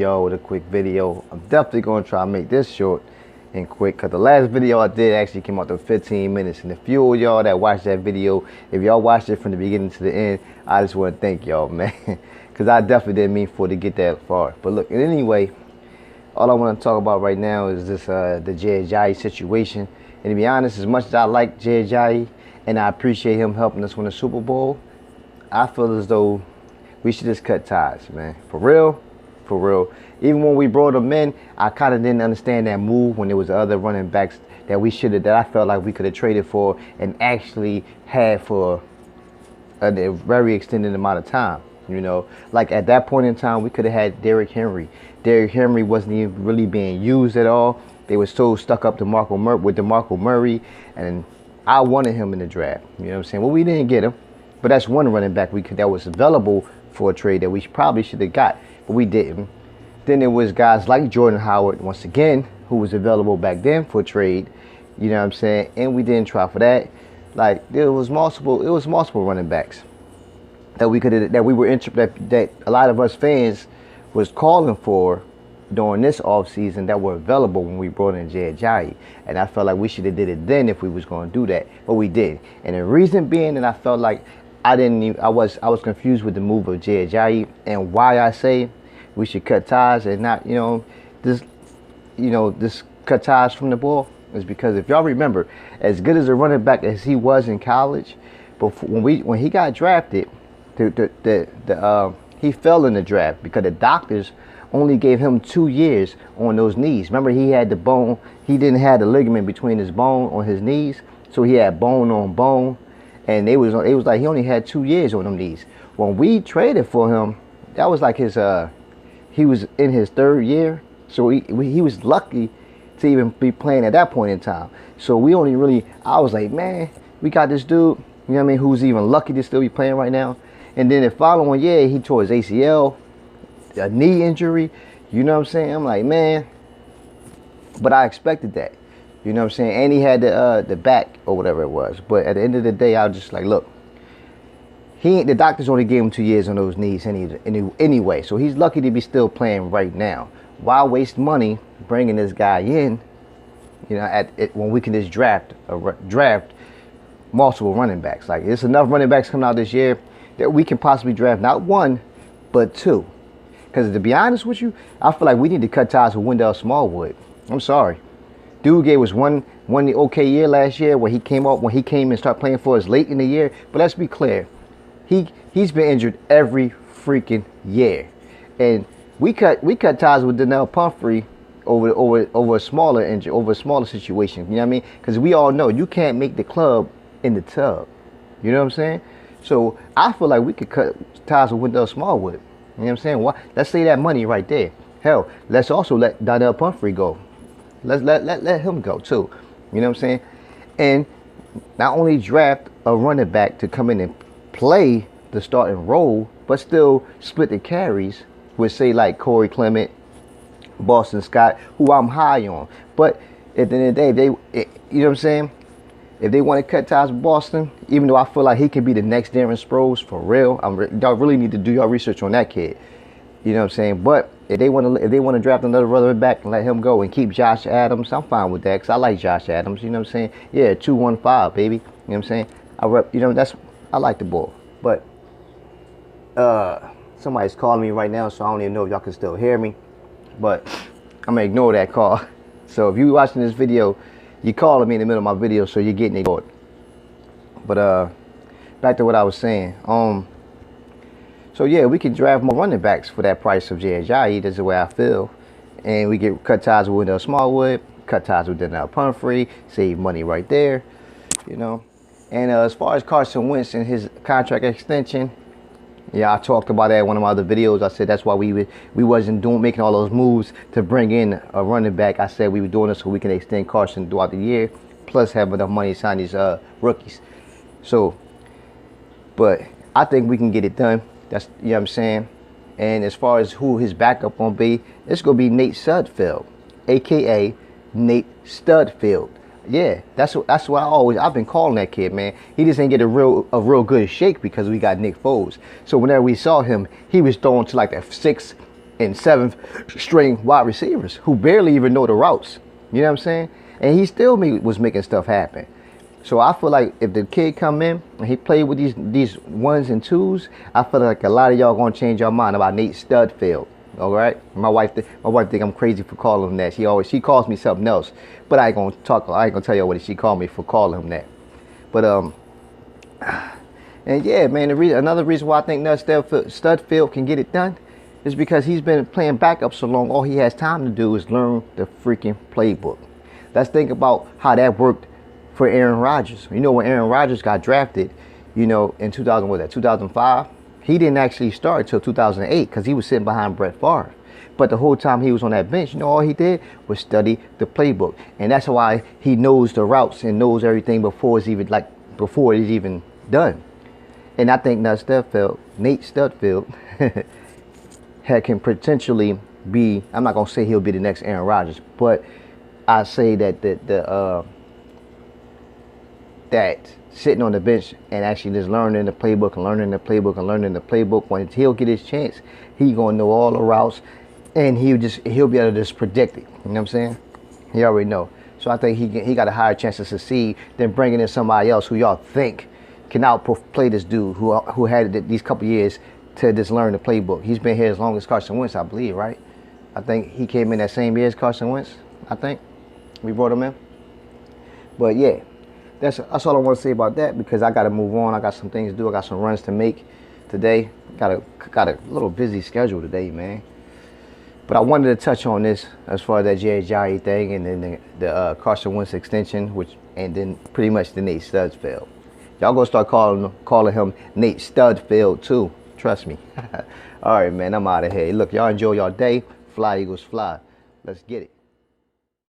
y'all with a quick video. I'm definitely going to try to make this short and quick, because the last video I did actually came out to 15 minutes. And a few of y'all that watched that video, if y'all watched it from the beginning to the end, I just want to thank y'all, man. Because I definitely didn't mean for it to get that far. But look, anyway, all I want to talk about right now is this the Jay Ajayi situation. And to be honest, as much as I like Jay Ajayi and I appreciate him helping us win the Super Bowl, I feel as though we should just cut ties, man. For real, for real. Even when we brought him in, I kind of didn't understand that move when there was other running backs that we should have, that I felt like we could have traded for and actually had for a very extended amount of time. You know, like at that point in time, we could have had Derrick Henry. Derrick Henry wasn't even really being used at all. They were so stuck up to DeMarco Murray, and I wanted him in the draft. You know what I'm saying? Well, we didn't get him, but that's one running back that was available for a trade that we probably should have got, but we didn't. Then there was guys like Jordan Howard, once again, who was available back then for trade. You know what I'm saying? And we didn't try for that. Like it was multiple running backs that that a lot of us fans was calling for during this offseason that were available when we brought in Jay Ajayi. And I felt like we should have did it then if we was going to do that, but we did. And the reason being that I felt like I was confused with the move of Jay Ajayi, and why I say we should cut ties and not, just cut ties from the ball, is because if y'all remember, as good as a running back as he was in college, before when he got drafted, he fell in the draft because the doctors only gave him 2 years on those knees. Remember, he had the bone, he didn't have the ligament between his bone on his knees, so he had bone on bone. And it was like he only had 2 years on them knees. When we traded for him, that was like he was in his 3rd year. So he was lucky to even be playing at that point in time. So I was like, man, we got this dude, you know what I mean, who's even lucky to still be playing right now. And then the following year, he tore his ACL, a knee injury, you know what I'm saying? I'm like, man, but I expected that. You know what I'm saying? And he had the back or whatever it was. But at the end of the day, I was just like, look, the doctors only gave him 2 years on those knees anyway. So he's lucky to be still playing right now. Why waste money bringing this guy in, when we can just draft multiple running backs? Like, there's enough running backs coming out this year that we can possibly draft not 1, but 2. Because to be honest with you, I feel like we need to cut ties with Wendell Smallwood. I'm sorry. Dude gave us one okay year last year when he came and started playing for us late in the year. But let's be clear, he's been injured every freaking year, and we cut ties with Donnell Pumphrey over a smaller injury, over a smaller situation. You know what I mean? Because we all know you can't make the club in the tub. You know what I'm saying? So I feel like we could cut ties with Wendell Smallwood. You know what I'm saying? Let's say that money right there. Hell, let's also let Donnell Pumphrey go. Let him go too. You know what I'm saying? And not only draft a running back to come in and play the starting role, but still split the carries with, say, like Corey Clement, Boston Scott, who I'm high on. But at the end of the day, you know what I'm saying? If they want to cut ties with Boston, even though I feel like he can be the next Darren Sproles for real, y'all really need to do your research on that kid. You know what I'm saying? But if they want to draft another running back and let him go and keep Josh Adams, I'm fine with that, because I like Josh Adams. You know what I'm saying? Yeah, 215, baby. You know what I'm saying? I like the ball. But somebody's calling me right now, so I don't even know if y'all can still hear me. But I'm gonna ignore that call. So if you're watching this video, you're calling me in the middle of my video, so you're getting ignored. But back to what I was saying. So yeah, we can draft more running backs for that price of Jay Ajayi. That's the way I feel. And we get cut ties with Wendell Smallwood, cut ties with Donnell Pumphrey, save money right there, And as far as Carson Wentz and his contract extension, yeah, I talked about that in one of my other videos. I said that's why we wasn't making all those moves to bring in a running back. I said we were doing it so we can extend Carson throughout the year, plus have enough money to sign these rookies. So, but I think we can get it done. That's, you know what I'm saying? And as far as who his backup gonna be, it's gonna be Nate Sudfeld, aka Nate Studfield. Yeah, that's what I've been calling that kid, man. He just ain't get a real good shake because we got Nick Foles. So whenever we saw him, he was throwing to like the 6, and seventh string wide receivers who barely even know the routes. You know what I'm saying? And he still was making stuff happen. So I feel like if the kid come in and he played with these ones and twos, I feel like a lot of y'all gonna change your mind about Nate Studfield. All right, my wife think I'm crazy for calling him that. She calls me something else, but I ain't gonna tell you what she called me for calling him that. But and yeah, man, another reason why I think Nate Studfield can get it done is because he's been playing backup so long. All he has time to do is learn the freaking playbook. Let's think about how that worked for Aaron Rodgers. You know, when Aaron Rodgers got drafted, you know, in 2005, he didn't actually start until 2008 because he was sitting behind Brett Favre. But the whole time he was on that bench, you know, all he did was study the playbook, and that's why he knows the routes and knows everything before it's even done. And I think Nate Studfield can potentially be. I'm not gonna say he'll be the next Aaron Rodgers, but I say that that sitting on the bench and actually just learning the playbook and learning the playbook and learning the playbook, when he'll get his chance, he gonna know all the routes, and he'll be able to just predict it. You know what I'm saying? He already know. So I think he got a higher chance to succeed than bringing in somebody else who y'all think can outplay this dude who had these couple years to just learn the playbook. He's been here as long as Carson Wentz, I believe, right? I think he came in that same year as Carson Wentz. I think we brought him in. But yeah. That's all I want to say about that, because I got to move on. I got some things to do. I got some runs to make today. Got a little busy schedule today, man. But I wanted to touch on this as far as that Jay Ajayi thing, and then the Carson Wentz extension, and then pretty much the Nate Studfield. Y'all gonna start calling him Nate Studfield too. Trust me. All right, man. I'm out of here. Look, y'all enjoy your day. Fly Eagles fly. Let's get it.